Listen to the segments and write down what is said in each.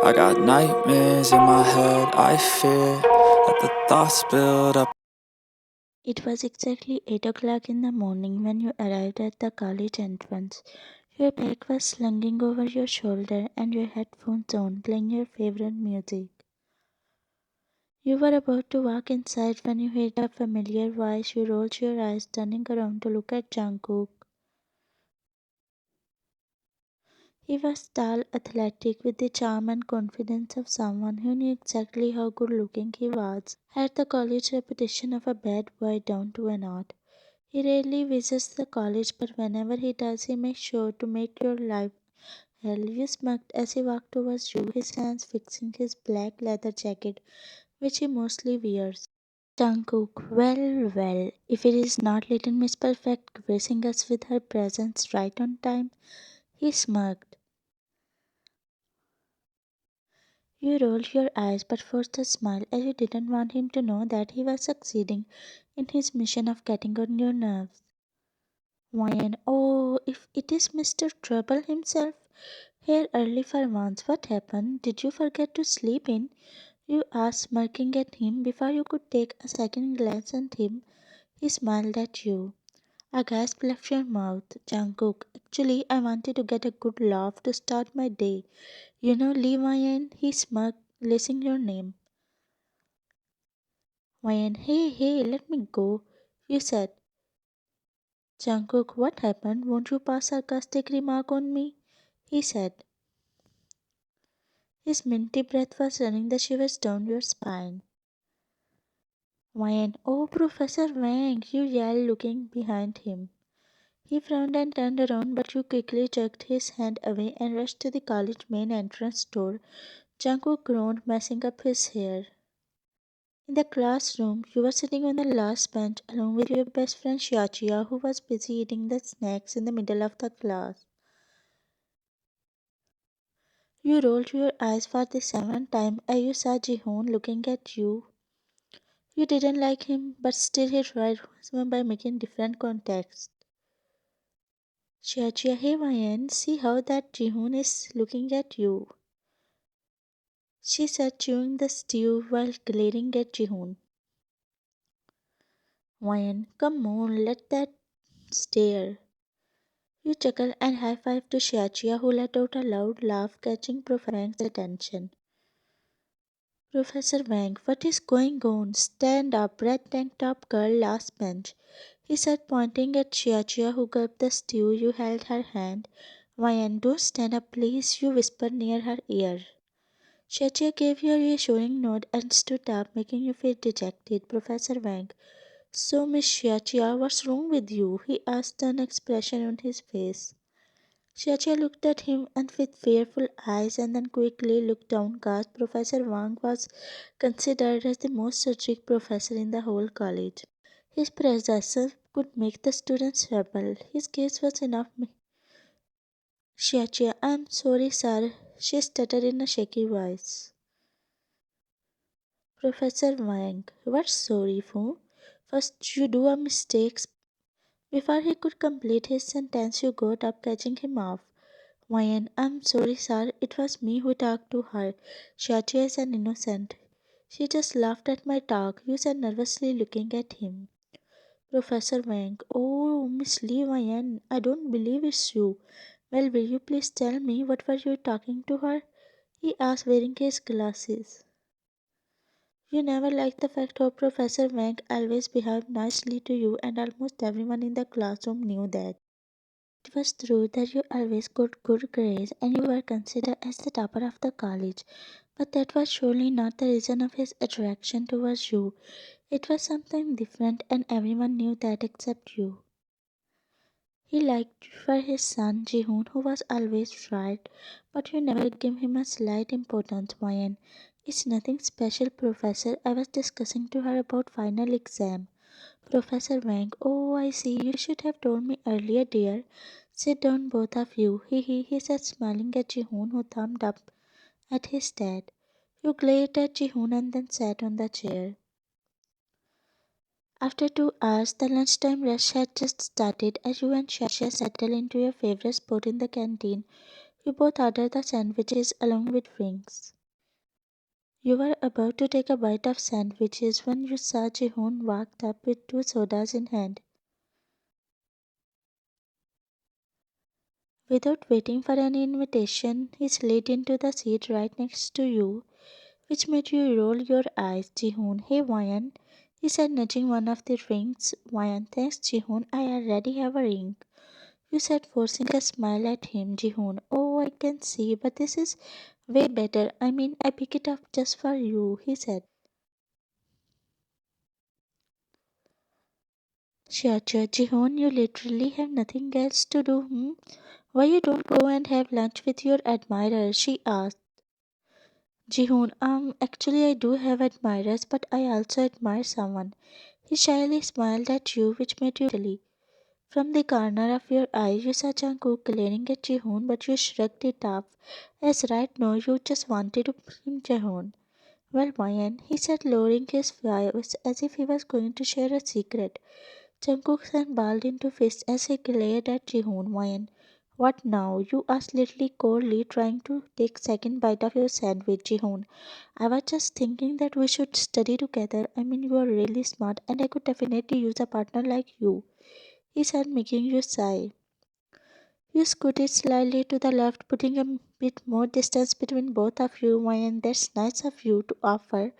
I got nightmares in my head, I fear that the thoughts build up. It was exactly 8 o'clock in the morning when you arrived at the college entrance. Your bag was slung over your shoulder and your headphones on, playing your favorite music. You were about to walk inside when you heard a familiar voice. You rolled your eyes, turning around to look at Jungkook. He was tall, athletic, with the charm and confidence of someone who knew exactly how good looking he was. Had the college reputation of a bad boy down to an art. He rarely visits the college, but whenever he does, he makes sure to make your life hell. You smirked as he walked towards you, his hands fixing his black leather jacket, which he mostly wears. Jungkook, well, if it is not little Miss Perfect gracing us with her presence right on time, he smirked. You rolled your eyes but forced a smile as you didn't want him to know that he was succeeding in his mission of getting on your nerves. Why, oh, if it is Mr. Trouble himself, here early for once, what happened? Did you forget to sleep in? You asked, smirking at him. Before you could take a second glance at him, he smiled at you. A gasp left your mouth. Jungkook, actually, I wanted to get a good laugh to start my day. You know, Lee Wyan, he smirked, listing your name. Wyan, hey, let me go. You said, Jungkook, what happened? Won't you pass sarcastic remark on me? He said. His minty breath was running the shivers down your spine. Wyan, oh, Professor Wang, you yelled, looking behind him. He frowned and turned around, but you quickly jerked his hand away and rushed to the college main entrance door. Jungkook groaned, messing up his hair. In the classroom, you were sitting on the last bench along with your best friend Xiaoqia, who was busy eating the snacks in the middle of the class. You rolled your eyes for the seventh time as you saw Jeon looking at you. You didn't like him, but still he tried by making different contexts. Xiaoqia, hey Wayan, see how that Jeon is looking at you. She said, chewing the stew while glaring at Jeon. Wayan, come on, let that stare. You chuckled and high-fived to Xiaoqia, who let out a loud laugh, catching Professor Wang's attention. Professor Wang, what is going on? Stand up, red tank top girl, last bench. He said, pointing at Xiaoqia, who gulped the stew. You held her hand. Wayan, don't stand up, please, you whispered near her ear. Xiaoqia gave you a reassuring nod and stood up, making you feel dejected. Professor Wang, so Miss Xiaoqia, what's wrong with you? He asked, an expression on his face. Xiaoqia looked at him and with fearful eyes and then quickly looked downcast. Professor Wang was considered as the most strict professor in the whole college. His presence could make the students rebel. His gaze was enough. Xiaoqia, I'm sorry, sir, she stuttered in a shaky voice. Professor Wang, what's sorry for? First you do a mistake. Before he could complete his sentence, you got up, catching him off. Wyan, I'm sorry, sir. It was me who talked to her. Xiaoqia is an innocent. She just laughed at my talk, you said nervously, looking at him. Professor Wang, oh, Miss Lee Wyan, I don't believe it's you. Well, will you please tell me what were you talking to her? He asked, wearing his glasses. You never liked the fact how Professor Wang always behaved nicely to you, and almost everyone in the classroom knew that. It was true that you always got good grades and you were considered as the topper of the college, but that was surely not the reason of his attraction towards you. It was something different, and everyone knew that except you. He liked you for his son Jihoon, who was always right, but you never gave him a slight importance, Mayan. It's nothing special, Professor. I was discussing to her about final exam. Professor Wang, oh, I see. You should have told me earlier, dear. Sit down, both of you. He said, smiling at Jihoon, who thumbed up at his dad. You glared at Jihoon and then sat on the chair. After 2 hours, the lunchtime rush had just started as you and Shasha settled into your favorite spot in the canteen. You both ordered the sandwiches along with drinks. You were about to take a bite of sandwiches when you saw Jehoon walked up with two sodas in hand. Without waiting for any invitation, he slid into the seat right next to you, which made you roll your eyes. Jihoon, hey Wayan, he said, nudging one of the rings. Wayan, thanks Jihoon, I already have a ring. You said, forcing a smile at him. Jihoon, oh, I can see, but this is way better. I mean, I pick it up just for you, he said. Sure, Jihoon, you literally have nothing else to do, hmm? Why you don't go and have lunch with your admirer? She asked. Jihoon, actually I do have admirers, but I also admire someone. He shyly smiled at you, which made you silly. From the corner of your eye, you saw Jungkook glaring at Jihoon, but you shrugged it off, as right now you just wanted to pin Jihoon. Well, Mayan, he said, lowering his voice as if he was going to share a secret. Jungkook balled into fists as he glared at Jihoon. Mayan, what now? You asked Literally coldly, trying to take second bite of your sandwich, Jihoon. I was just thinking that we should study together. I mean, you are really smart, and I could definitely use a partner like you, he said, making you sigh. You scooted slightly to the left, putting a bit more distance between both of you. Mayan, that's nice of you to offer,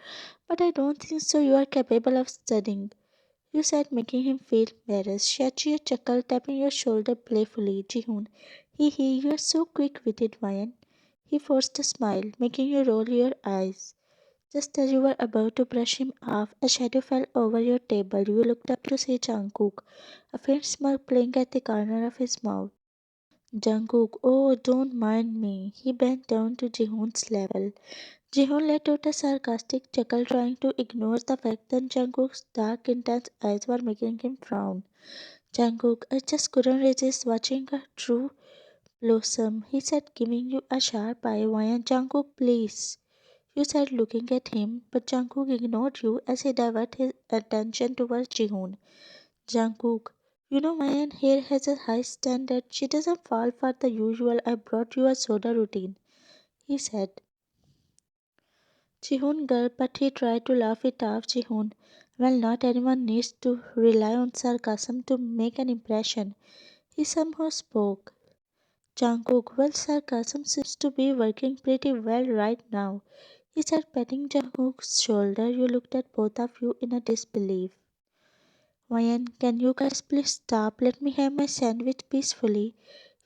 but I don't think so. You are capable of studying, you said, making him feel embarrassed. Shachi chuckled, tapping your shoulder playfully. Jihoon, hee hee, you are so quick-witted, Mayan. He forced a smile, making you roll your eyes. Just as you were about to brush him off, a shadow fell over your table. You looked up to see Jungkook, a faint smile playing at the corner of his mouth. Jungkook, oh, don't mind me. He bent down to Jihoon's level. Jihoon let out a sarcastic chuckle, trying to ignore the fact that Jungkook's dark, intense eyes were making him frown. Jungkook, I just couldn't resist watching a true blossom, he said, giving you a sharp eye. Why, Jungkook, please, you said, looking at him, but Jungkook ignored you as he diverted his attention towards Jihoon. Jungkook, you know Mayan here has a high standard. She doesn't fall for the usual I brought you a soda routine, he said. Jihoon gulped, but he tried to laugh it off. Jihoon, well, not anyone needs to rely on sarcasm to make an impression. He somehow spoke. Jungkook, well, sarcasm seems to be working pretty well right now, he said, patting Jungkook's shoulder. You looked at both of you in a disbelief. Mayan, can you guys please stop? Let me have my sandwich peacefully,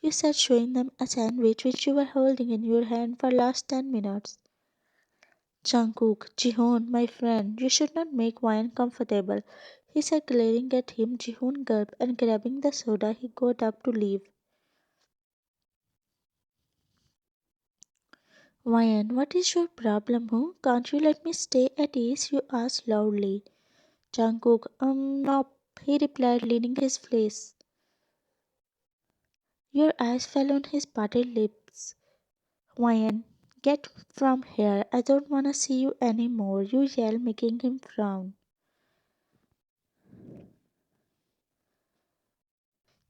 you said, showing them a sandwich which you were holding in your hand for last 10 minutes. Jungkook, Jihoon, my friend, you should not make wine comfortable, he said, glaring at him. Jihoon gulped, and grabbing the soda, he got up to leave. Wayan, what is your problem, huh? Can't you let me stay at ease? You asked loudly. Jungkook, nope, he replied, leaning his face. Your eyes fell on his parted lips. Wayan, get from here. I don't wanna see you anymore, you yelled, making him frown.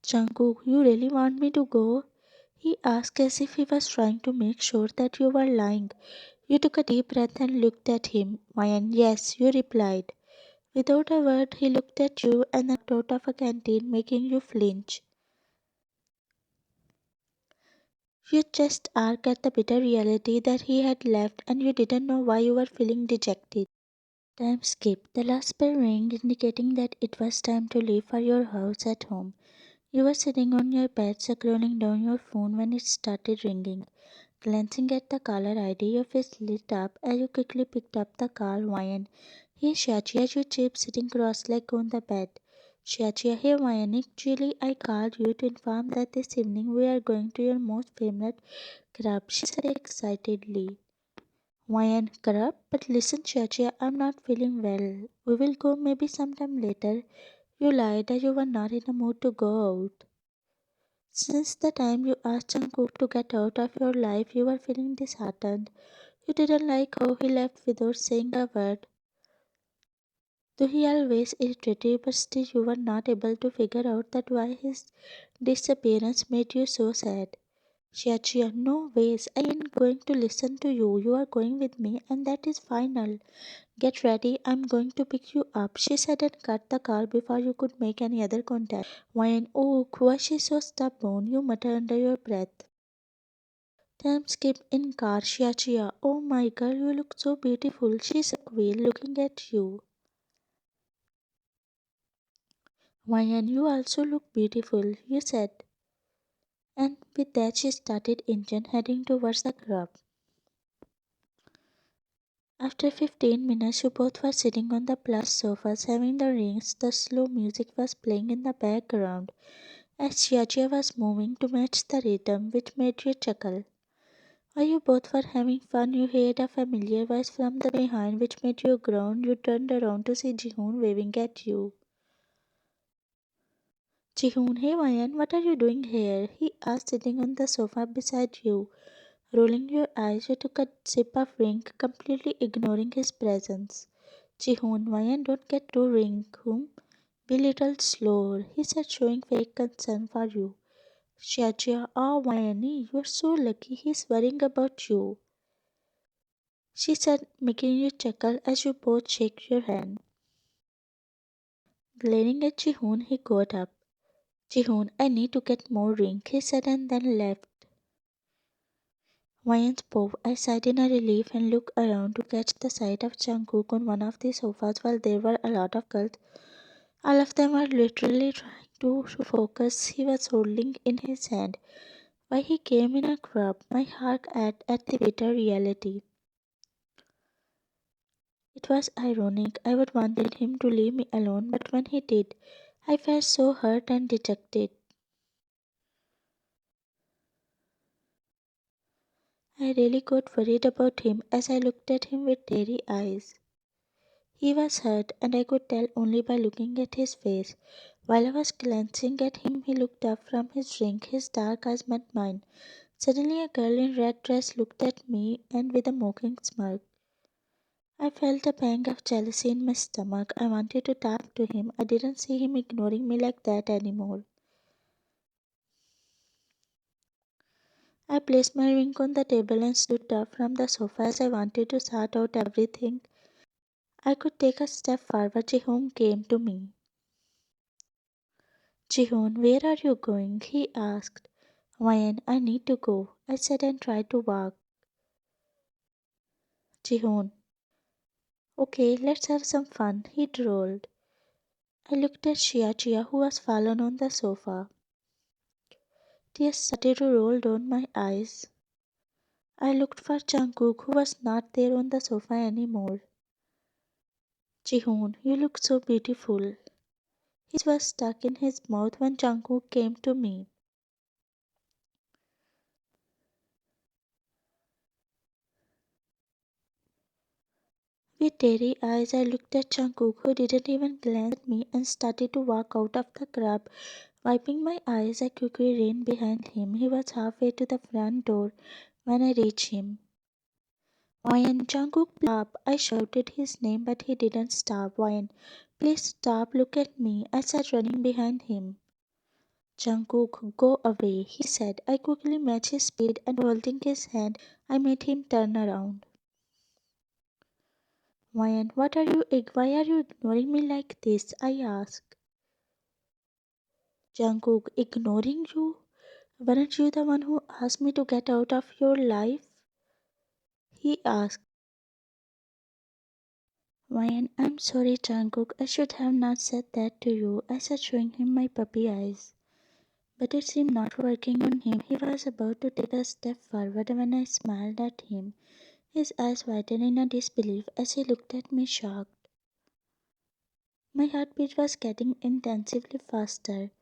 Jungkook, you really want me to go? He asked as if he was trying to make sure that you were lying. You took a deep breath and looked at him. Wayan, yes, you replied. Without a word, he looked at you and then walked out of a canteen, making you flinch. Your chest arched at the bitter reality that he had left, and you didn't know why you were feeling dejected. Time skipped. The last bell rang, indicating that it was time to leave for your house at home. You were sitting on your bed, scrolling down your phone when it started ringing. Glancing at the caller ID, your face lit up as you quickly picked up the call. Ryan, hey Shachia, you cheap sitting cross-legged on the bed. Shachia, hey Ryan, actually I called you to inform that this evening we are going to your most favorite club, she said excitedly. Ryan, club? But listen Shachia, I'm not feeling well. We will go maybe sometime later. You lied that you were not in a mood to go out. Since the time you asked Jungkook to get out of your life, you were feeling disheartened. You didn't like how he left without saying a word. Though he always irritated you, but still you were not able to figure out that why his disappearance made you so sad. Xiaoqia, no ways. I ain't going to listen to you. You are going with me, and that is final. Get ready. I'm going to pick you up, she said and cut the car before you could make any other contact. Why, oh, why she so stubborn? You mutter under your breath. Time skip in car, Xiaoqia. Oh my girl, you look so beautiful, she squealed, looking at you. Why, and you also look beautiful, you said. And with that, she started engine heading towards the club. After 15 minutes, you both were sitting on the plush sofas having the rings. The slow music was playing in the background as Xiaoqia was moving to match the rhythm, which made you chuckle. While you both were having fun, you heard a familiar voice from the behind, which made you groan. You turned around to see Jihoon waving at you. Jihoon, hey Wayan, what are you doing here? He asked, sitting on the sofa beside you. Rolling your eyes, you took a sip of drink, completely ignoring his presence. Jihoon, Wayan, don't get too ring. Be little slower, he said, showing fake concern for you. Xiaoqia, oh Wayani, you're so lucky he's worrying about you, she said, making you chuckle as you both shake your hand. Glaring at Jihoon, he got up. Jihoon, I need to get more drink, he said and then left. Wayne spoke. I sighed in a relief and looked around to catch the sight of Jungkook on one of the sofas while there were a lot of girls. All of them were literally trying to focus he was holding in his hand. Why he came in a crowd, my heart at the bitter reality. It was ironic. I would wanted him to leave me alone, but when he did, I felt so hurt and dejected. I really got worried about him as I looked at him with teary eyes. He was hurt, and I could tell only by looking at his face. While I was glancing at him, he looked up from his drink, his dark eyes met mine. Suddenly, a girl in red dress looked at me and with a mocking smirk. I felt a pang of jealousy in my stomach. I wanted to talk to him. I didn't see him ignoring me like that anymore. I placed my ring on the table and stood up from the sofa as I wanted to sort out everything. I could take a step forward. Jihong came to me. Jihoon, where are you going? He asked. Wayan, I need to go, I said and tried to walk. Jihoon, okay, let's have some fun, he drawled. I looked at Chia, who was fallen on the sofa. Tears started to roll down my eyes. I looked for Jungkook, who was not there on the sofa anymore. Jihoon, you look so beautiful. His was stuck in his mouth when Jungkook came to me. With teary eyes, I looked at Jungkook, who didn't even glance at me, and started to walk out of the club. Wiping my eyes, I quickly ran behind him. He was halfway to the front door when I reached him. Ryan, Jungkook, please stop! I shouted his name, but he didn't stop. Ryan, please stop, look at me, I said, running behind him. Jungkook, go away, he said. I quickly matched his speed, and holding his hand, I made him turn around. Ryan, why are you ignoring me like this? I asked. Jungkook, ignoring you? Weren't you the one who asked me to get out of your life? He asked. Ryan, I'm sorry, Jungkook. I should have not said that to you, I said, showing him my puppy eyes. But it seemed not working on him. He was about to take a step forward when I smiled at him. His eyes widened in a disbelief as he looked at me shocked. My heartbeat was getting intensively faster.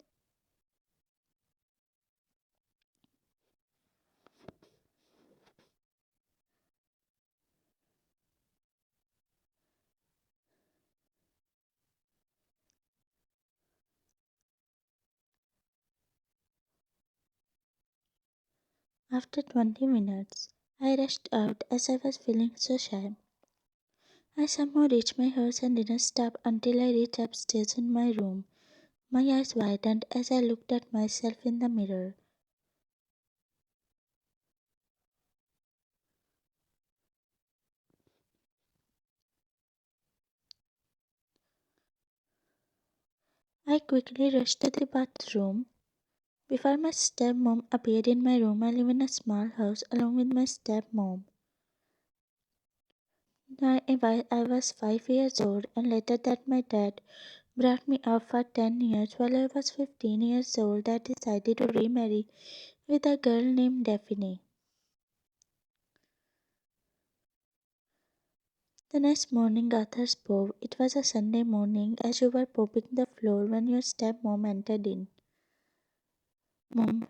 After 20 minutes, I rushed out as I was feeling so shy. I somehow reached my house and didn't stop until I reached upstairs in my room. My eyes widened as I looked at myself in the mirror. I quickly rushed to the bathroom before my stepmom appeared in my room. I live in a small house along with my stepmom. I was 5 years old, and later that my dad brought me up for 10 years. While I was 15 years old, I decided to remarry with a girl named Daphne. The next morning, Arthur spoke. It was a Sunday morning, as you were mopping the floor when your stepmom entered in. Mom,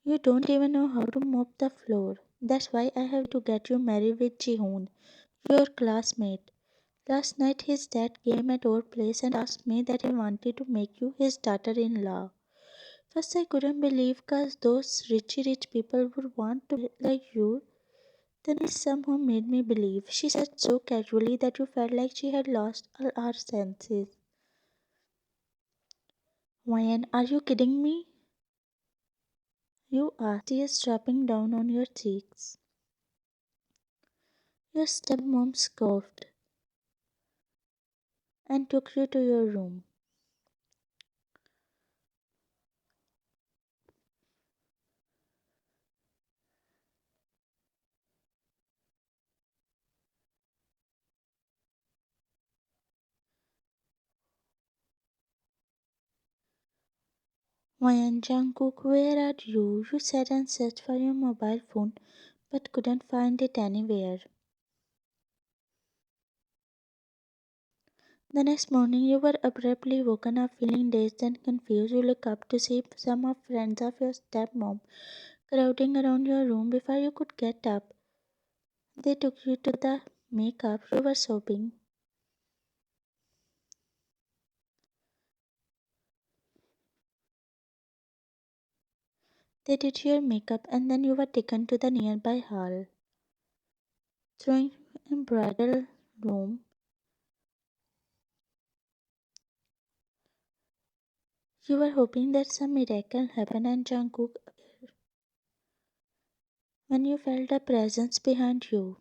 you don't even know how to mop the floor. That's why I have to get you married with Jeon, your classmate. Last night his dad came at our place and asked me that he wanted to make you his daughter-in-law. First I couldn't believe cause those rich people would want to be like you. Then he somehow made me believe. She said so casually that you felt like she had lost all her senses. Ryan, are you kidding me? You asked, tears dropping down on your cheeks. Your stepmom scoffed and took you to your room. Ryan, Jungkook, where are you? You sat and searched for your mobile phone but couldn't find it anywhere. The next morning, you were abruptly woken up feeling dazed and confused. You look up to see some of friends of your stepmom crowding around your room. Before you could get up, they took you to the makeup. You were sobbing. They did your makeup and then you were taken to the nearby hall. Throwing in bridal room, you were hoping that some miracle happened and Jungkook appeared. When you felt a presence behind you,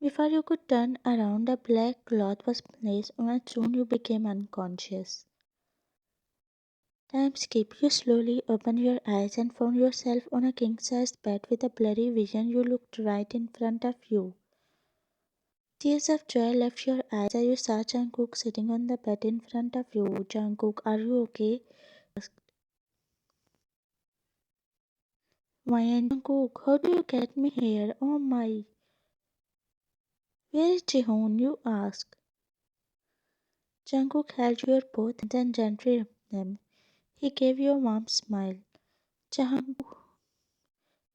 before you could turn around, a black cloth was placed and soon you became unconscious. Time skip. You slowly opened your eyes and found yourself on a king-sized bed with a blurry vision. You looked right in front of you. Tears of joy left your eyes as you saw Jungkook sitting on the bed in front of you. Jungkook, are you okay? Asked. Why, and Jungkook, how do you get me here? Oh my. Where is Jihoon? You asked. Jungkook held your both hands and gently rubbed them. He gave you a warm smile. Jungkook,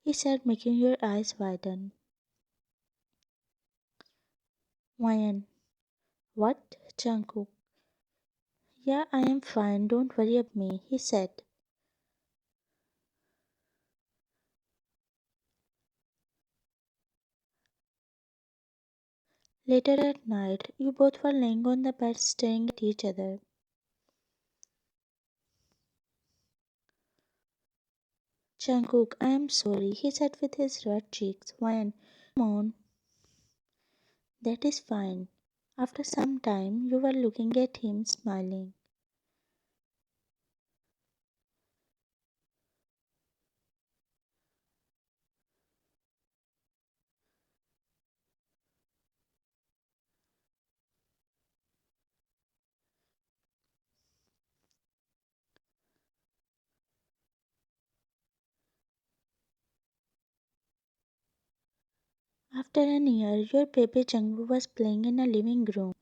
he said, making your eyes widen. Why? What? Jungkook. Yeah, I am fine. Don't worry about me, he said. Later at night, you both were laying on the bed staring at each other. Jungkook, I am sorry, he said with his red cheeks. Why? Come on, that is fine. After some time, you were looking at him, smiling. After a year, your baby Jungkook was playing in a living room.